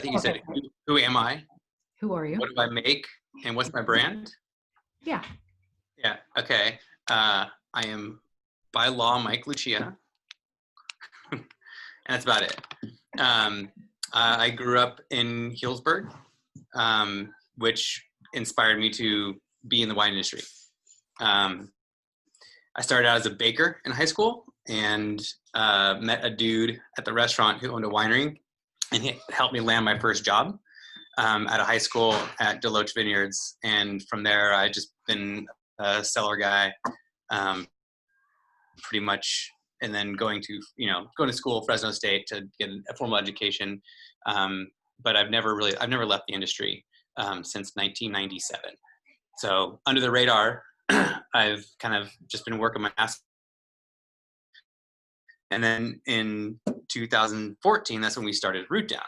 think you said, Okay. who am I? Who are you? What do I make? And what's my brand? Yeah. Yeah, okay. I am by law Mike Lucia, and that's about it. I grew up in Healdsburg, which inspired me to be in the wine industry. I started out as a baker in high school and met a dude at the restaurant who owned a winery, and he helped me land my first job at a high school at Deloach Vineyards. And from there, I just been a cellar guy, pretty much, and then going to school, Fresno State, to get a formal education. But I've never left the industry since 1997. So under the radar, I've kind of just been working my ass. And then in 2014, that's when we started Root Down.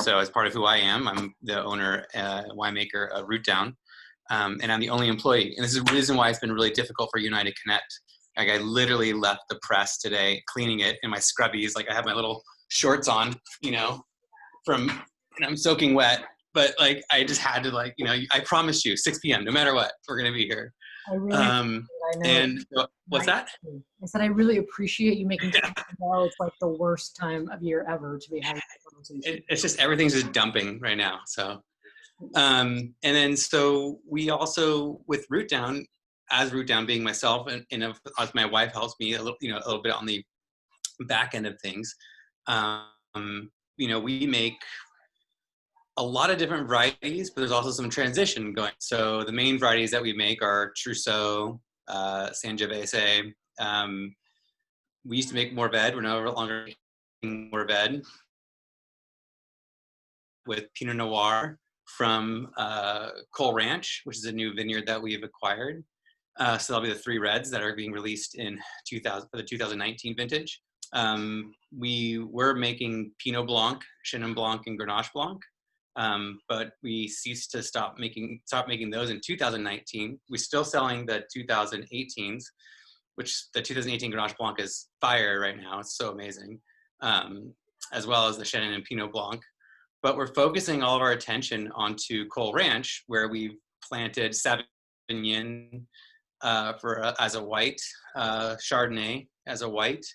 So as part of who I am, I'm the owner, winemaker of Root Down, and I'm the only employee. And this is the reason why it's been really difficult for you and I to connect. Like, I literally left the press today, cleaning it in my scrubbies. Like, I have my little shorts on, and I'm soaking wet. But like, I just had to, I promised you 6 p.m. no matter what, we're gonna be here. I really, I know. And what's that? I said, I really appreciate you making time. Now it's like the worst time of year ever to be having a conversation. It's just, everything's just dumping right now. So, and then, so we also, with Root Down, as Root Down being myself, and as my wife helps me a little bit on the back end of things, we make a lot of different varieties, but there's also some transition going. So the main varieties that we make are Trousseau, Sangiovese. We used to make Mourvedre. We're no longer making Mourvedre, with Pinot Noir from Cole Ranch, which is a new vineyard that we've acquired. So that'll be the 3 reds that are being released in for the 2019 vintage. We were making Pinot Blanc, Chenin Blanc, and Grenache Blanc, but we ceased to stop making those in 2019. We're still selling the 2018s, which the 2018 Grenache Blanc is fire right now. It's so amazing, as well as the Chenin and Pinot Blanc. But we're focusing all of our attention onto Cole Ranch, where we've planted Sauvignon as a white, Chardonnay as a white,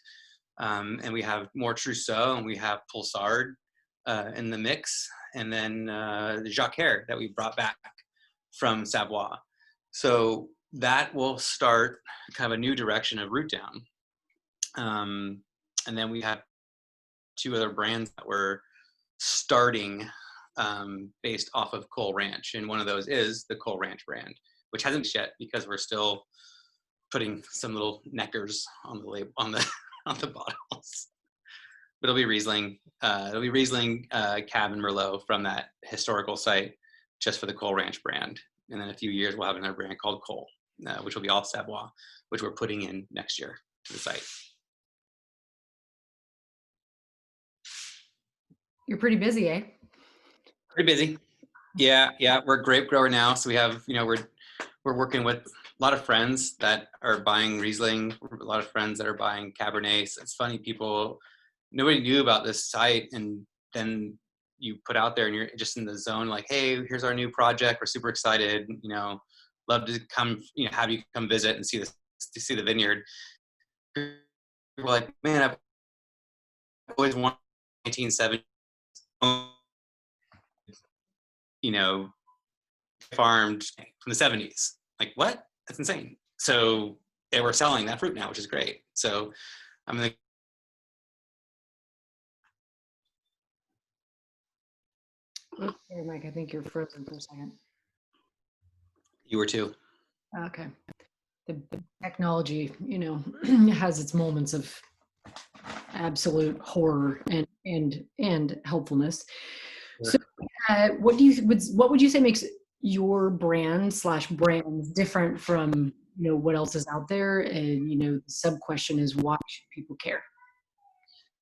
and we have more Trousseau, and we have Pulsard in the mix, and then the Jacquard that we brought back from Savoie. So that will start kind of a new direction of Root Down. And then we have 2 other brands that we're starting based off of Cole Ranch, and one of those is the Cole Ranch brand, which hasn't yet because we're still putting some little neckers on the label, on the bottles. But it'll be Riesling. Cab and Merlot from that historical site, just for the Cole Ranch brand. And then in a few years, we'll have another brand called Cole, which will be all Savoie, which we're putting in next year to the site. You're pretty busy, eh? Pretty busy. Yeah. We're a grape grower now, so we have, we're working with a lot of friends that are buying Riesling, a lot of friends that are buying Cabernet. So it's funny, nobody knew about this site, and then you put out there and you're just in the zone, like, hey, here's our new project. We're super excited. Love to come, have you come visit and see the vineyard. People are like, man, I've always wanted 1970, farmed from the 70s. Like, what? That's insane. So they were selling that fruit now, which is great. So I'm going to. Okay, Mike, I think you're frozen for a second. You were too. Okay. The technology, has its moments of absolute horror and helpfulness. Sure. So, what would you say makes your brand/brands different from what else is out there? And the sub question is, why should people care?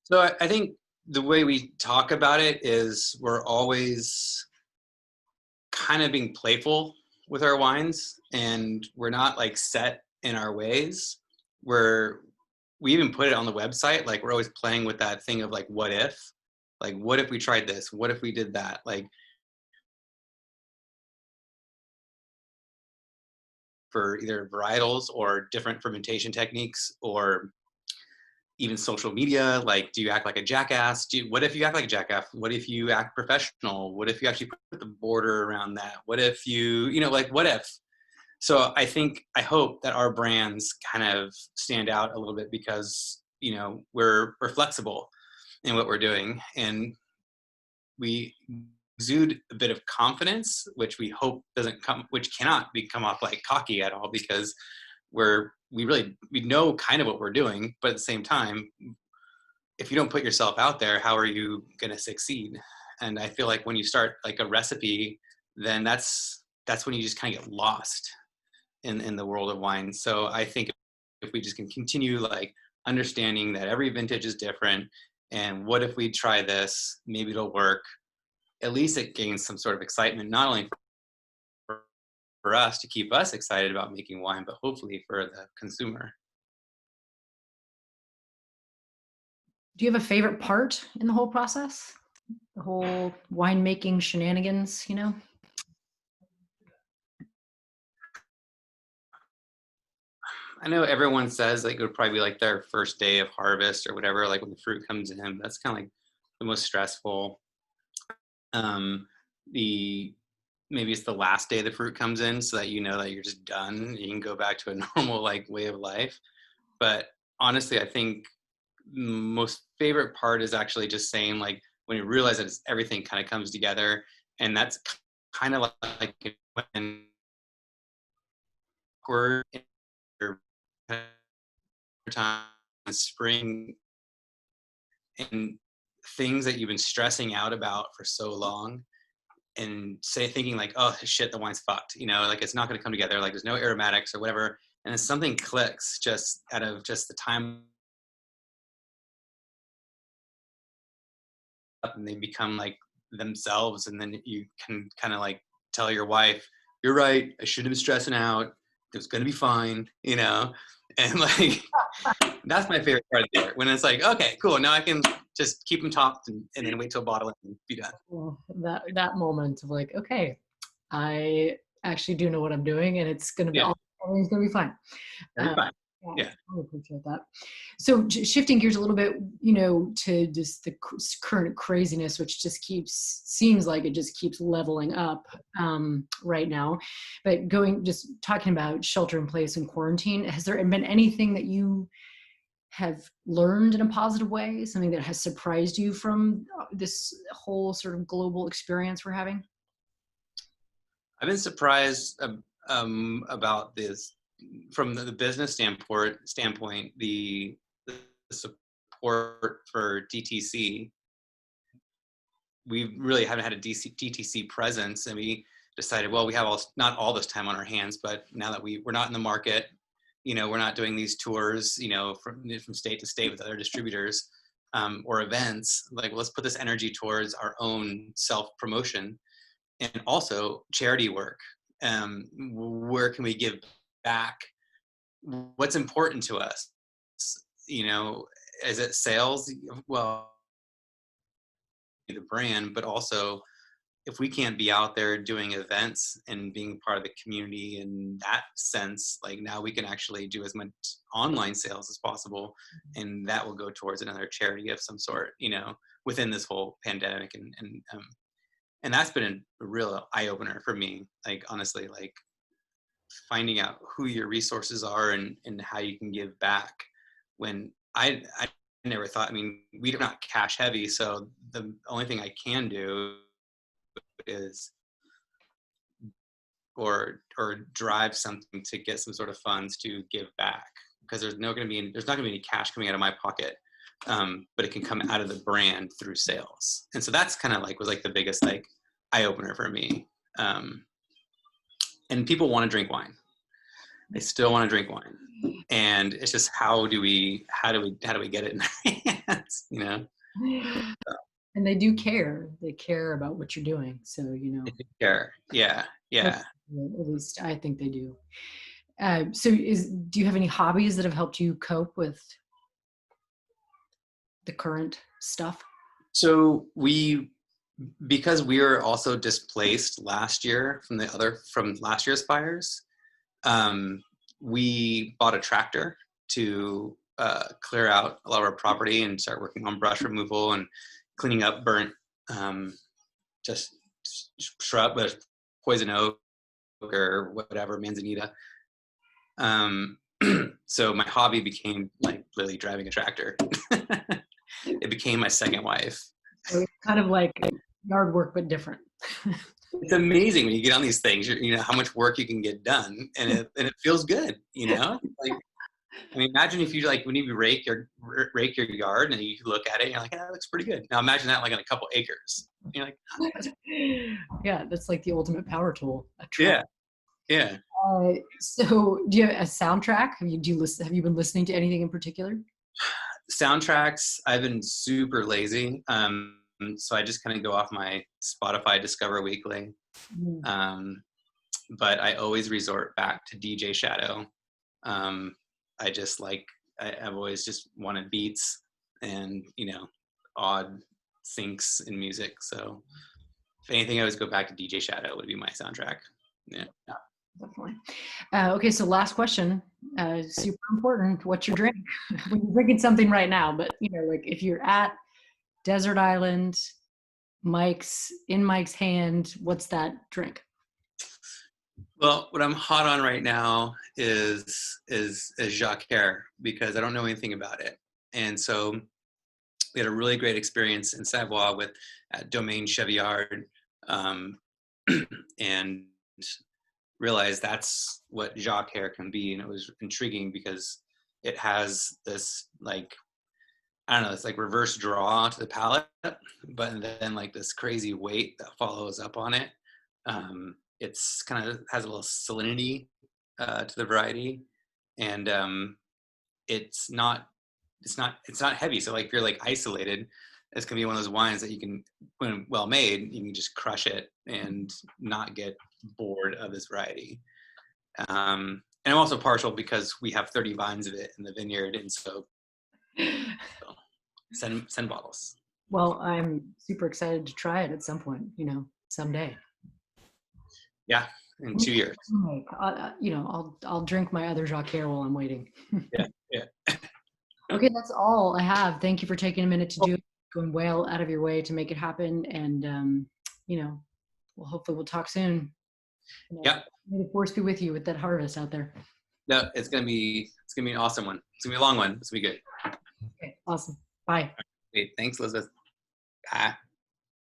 So I think the way we talk about it is we're always kind of being playful with our wines, and we're not like set in our ways. We even put it on the website, like we're always playing with that thing of like, what if? Like, what if we tried this? What if we did that? Like, for either varietals or different fermentation techniques, or even social media. Like, do you act like a jackass? What if you act like a jackass? What if you act professional? What if you actually put the border around that? What if you know, like, what if? So I hope that our brands kind of stand out a little bit because, you know, we're flexible in what we're doing, and we exude a bit of confidence, which we hope doesn't come, which cannot come off like cocky at all, because we know kind of what we're doing, but at the same time, if you don't put yourself out there, how are you going to succeed? And I feel like when you start like a recipe, then that's when you just kind of get lost in the world of wine. So I think if we just can continue like understanding that every vintage is different, and what if we try this, maybe it'll work, at least it gains some sort of excitement, not only for us to keep us excited about making wine, but hopefully for the consumer. Do you have a favorite part in the whole process? The whole winemaking shenanigans, you know? I know everyone says like it would probably be like their first day of harvest or whatever, like when the fruit comes in. That's kind of like the most stressful. The Maybe it's the last day the fruit comes in, so that you know that you're just done. You can go back to a normal like way of life. But honestly, I think most favorite part is actually just saying like when you realize that everything kind of comes together, and that's kind of like when we're in time spring, and things that you've been stressing out about for so long, and thinking like, oh shit, the wine's fucked, you know, like it's not going to come together, like there's no aromatics or whatever, and then something clicks just out of just the time up, and they become like themselves, and then you can kind of like tell your wife, you're right, I shouldn't have been stressing out, it was going to be fine, you know. And like that's my favorite part of the year, when it's like, okay, cool, now I can just keep them topped, and then wait till bottling and be done. Well, that moment of like, okay, I actually do know what I'm doing, and it's gonna be Yeah, everything's gonna be fine. every fine. Yeah, Yeah. I appreciate that. So shifting gears a little bit, you know, to just the current craziness, which just seems like it just keeps leveling up right now. But just talking about shelter in place and quarantine, has there been anything that you have learned in a positive way? Something that has surprised you from this whole sort of global experience we're having? I've been surprised about this from the business standpoint, the support for DTC. We really haven't had a DTC presence, and we decided, well, we have not all this time on our hands, but now that we're not in the market, you know, we're not doing these tours, you know, from state to state with other distributors, or events, like, let's put this energy towards our own self promotion, and also charity work. Where can we give back? What's important to us? You know, is it sales? Well, the brand, but also if we can't be out there doing events and being part of the community in that sense, like now we can actually do as much online sales as possible, and that will go towards another charity of some sort, you know, within this whole pandemic. And that's been a real eye opener for me. Like, honestly, like finding out who your resources are, and how you can give back, when I never thought, I mean, we're not cash heavy. So the only thing I can do is or drive something to get some sort of funds to give back, because there's not going to be any cash coming out of my pocket, but it can come out of the brand through sales. And so that's kind of like was like the biggest like eye opener for me. And people want to drink wine, they still want to drink wine, and it's just how do we get it in their hands, you know. And they do care. They care about what you're doing. So, you know, Care. Yeah, yeah. at least I think they do. Do you have any hobbies that have helped you cope with the current stuff? So because we were also displaced last year from last year's fires, we bought a tractor to clear out a lot of our property and start working on brush removal and cleaning up burnt just shrub, poison oak or whatever, manzanita. So my hobby became like literally driving a tractor. It became my second wife. So it's kind of like yard work, but different. It's amazing when you get on these things, you know, how much work you can get done, and it feels good, you know? Like, I mean, imagine if you like when you rake your yard and you look at it and you're like, oh, that looks pretty good. Now imagine that like on a couple acres. You're like, oh, Yeah, that's like the ultimate power tool. yeah, yeah. So do you have a soundtrack? Have you been listening to anything in particular? Soundtracks, I've been super lazy. So I just kind of go off my Spotify Discover Weekly. But I always resort back to DJ Shadow. I just like, I've always just wanted beats and, you know, odd syncs in music. So if anything, I always go back to DJ Shadow would be my soundtrack. Yeah. Definitely. Okay, so last question, super important. What's your drink? When you're drinking something right now, but you know, like if you're at Desert Island, in Mike's hand, what's that drink? Well, what I'm hot on right now is Jacquer, because I don't know anything about it. And so we had a really great experience in Savoie at Domaine Chevillard, and realized that's what Jacquer can be. And it was intriguing because it has this like, I don't know, it's like reverse draw to the palate, but then like this crazy weight that follows up on it. It's kind of has a little salinity to the variety, and it's not heavy. So like if you're like isolated, it's gonna be one of those wines that you can, when well made, you can just crush it and not get bored of this variety. And I'm also partial because we have 30 vines of it in the vineyard, and so send bottles. Well, I'm super excited to try it at some point, you know, someday. Yeah, in 2 years. You know, I'll drink my other Jacquer while I'm waiting. Yeah. Okay, that's all I have. Thank you for taking a minute to do it, going well out of your way to make it happen. And, you know, well, hopefully we'll talk soon. You know, yeah. May the force be with you with that harvest out there. No, it's gonna be an awesome one. It's gonna be a long one. It's gonna be good. Okay, awesome. Bye. Great. Thanks, Elizabeth. Bye.